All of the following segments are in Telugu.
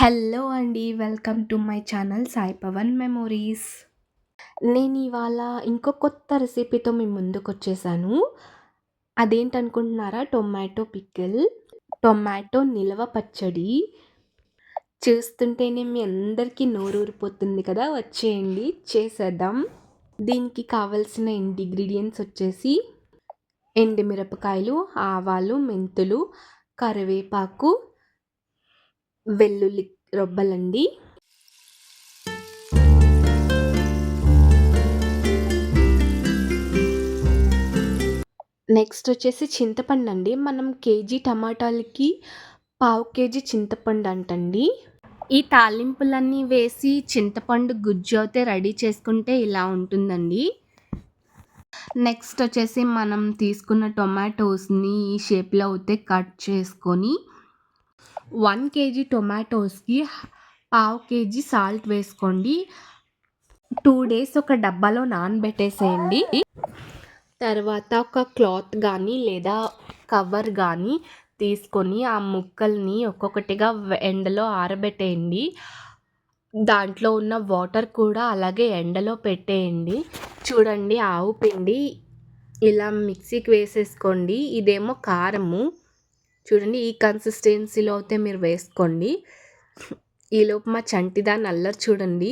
హలో అండి. Welcome to my channel Sai Pavan memories. నేను ఇవాళ ఇంకో కొత్త రెసిపీతో మీ ముందుకొచ్చేసాను. అదేంటనుకుంటున్నారా? టొమాటో పికిల్, టొమాటో నిలవ పచ్చడి. చూస్తుంటేనే మీ అందరికీ నోరూరిపోతుంది కదా! వచ్చేయండి చేసేద్దాం. దీనికి కావాల్సిన ఇంగ్రీడియంట్స్ వచ్చేసి ఎండుమిరపకాయలు, ఆవాలు, మెంతులు, కరివేపాకు, వెల్లుల్లి రొబ్బలండి. నెక్స్ట్ వచ్చేసి చింతపండు అండి. మనం కేజీ టమాటాలకి పావు కేజీ చింతపండు అంటండి. ఈ తాలింపులన్నీ వేసి చింతపండు గుజ్జు అయితే రెడీ చేసుకుంటే ఇలా ఉంటుందండి. నెక్స్ట్ వచ్చేసి మనం తీసుకున్న టొమాటోస్ని ఈ షేప్లో అయితే కట్ చేసుకొని 1 కేజీ టొమాటోస్కి పావు కేజీ సాల్ట్ వేసుకోండి. 2 డేస్ ఒక డబ్బాలో నానబెట్టేసేయండి. తర్వాత ఒక క్లాత్ కానీ లేదా కవర్ కానీ తీసుకొని ఆ ముక్కల్ని ఒక్కొక్కటిగా ఎండలో ఆరబెట్టేయండి. దాంట్లో ఉన్న వాటర్ కూడా అలాగే ఎండలో పెట్టేయండి. చూడండి, ఆవు పిండి ఇలా మిక్సీకి వేసేసుకోండి. ఇదేమో కారము. చూడండి, ఈ కన్సిస్టెన్సీలో అయితే మీరు వేసుకోండి. ఈలోపు మా చంటిదాన్ని అల్లరి చూడండి.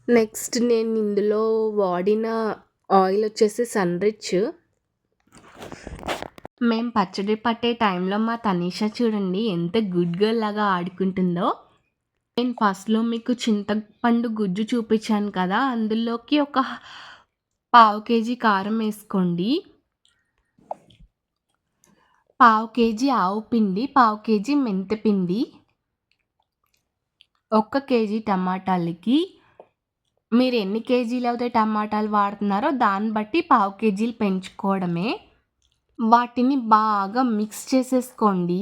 నెక్స్ట్ నేను ఇందులో వాడిన ఆయిల్ వచ్చేసి సన్రిచ్. మేము పచ్చడి పట్టే టైంలో మా తనీషా చూడండి ఎంత గుడ్ గర్ల్ లాగా ఆడుకుంటుందో. నేను ఫస్ట్లో మీకు చింతపండు గుజ్జు చూపించాను కదా, అందులోకి ఒక పావు కేజీ కారం వేసుకోండి, పావు కేజీ ఆవు పిండి, పావు కేజీ మెంతిపిండి, 1 కేజీ టమాటాలకి మీరు ఎన్ని కేజీలు అయితే టమాటాలు వాడుతున్నారో దాన్ని బట్టి పావు కేజీలు పెంచుకోవడమే. వాటిని బాగా మిక్స్ చేసేసుకోండి.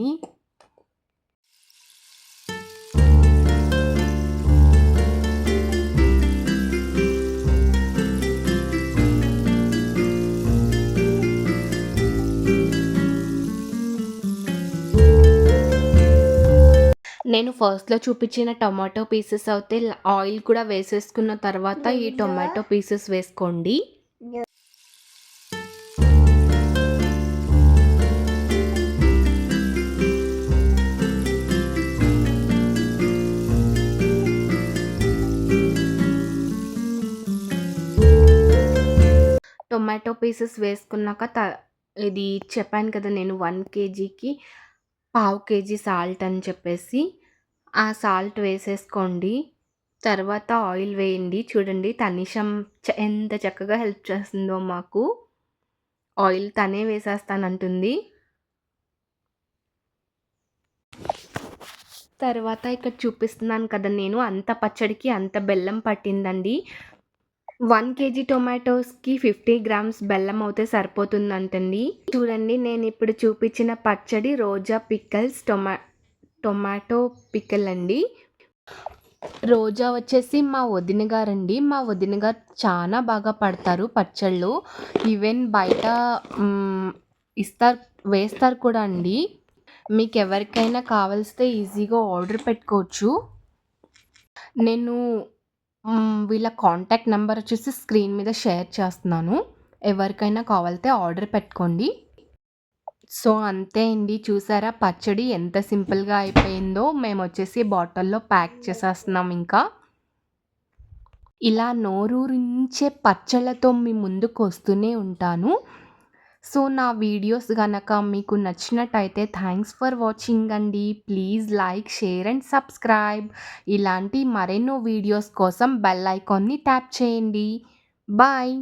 నేను ఫస్ట్లో చూపించిన టొమాటో పీసెస్ అయితే ఆయిల్ కూడా వేసేసుకున్న తర్వాత ఈ టొమాటో పీసెస్ వేసుకోండి. టొమాటో పీసెస్ వేసుకున్నాక ఇది చెప్పాను కదా నేను 1 కేజీకి పావు కేజీ సాల్ట్ అని చెప్పేసి, ఆ సాల్ట్ వేసేసుకోండి. తర్వాత ఆయిల్ వేయండి. చూడండి, తనిషం ఎంత చక్కగా హెల్ప్ చేస్తుందో మాకు. ఆయిల్ తనే వేసేస్తానంటుంది. తర్వాత ఇక్కడ చూపిస్తున్నాను కదా నేను, అంత పచ్చడికి అంత బెల్లం పట్టిందండి. 1 కేజీ టొమాటోస్కి 50 గ్రామ్స్ బెల్లం అయితే సరిపోతుందంటండి. చూడండి, నేను ఇప్పుడు చూపించిన పచ్చడి రోజా పిక్కల్స్ టొమాటో పిక్కల్ అండి. రోజా వచ్చేసి మా వదిన గారండి. మా వదిన గారు చాలా బాగా పడతారు పచ్చళ్ళు. ఈవెన్ బయట వేస్తారు కూడా అండి. మీకు ఎవరికైనా కావాల్స్తే ఈజీగా ఆర్డర్ పెట్టుకోవచ్చు. నేను వీళ్ళ కాంటాక్ట్ నెంబర్ వచ్చేసి స్క్రీన్ మీద షేర్ చేస్తున్నాను. ఎవరికైనా కావాలితే ఆర్డర్ పెట్టుకోండి. సో అంతే అండి, చూసారా పచ్చడి ఎంత సింపుల్గా అయిపోయిందో. మేము వచ్చేసి బాటిల్లో ప్యాక్ చేసేస్తున్నాం. ఇంకా ఇలా నోరూరించే పచ్చళ్ళతో మీ ముందుకు వస్తూనే ఉంటాను. సో నా వీడియోస్ కనుక మీకు నచ్చినట్టయితే థ్యాంక్స్ ఫర్ వాచింగ్ అండి. Please like, share and subscribe. ఇలాంటి మరెన్నో వీడియోస్ కోసం బెల్ ఐకాన్ని ట్యాప్ చేయండి. బాయ్.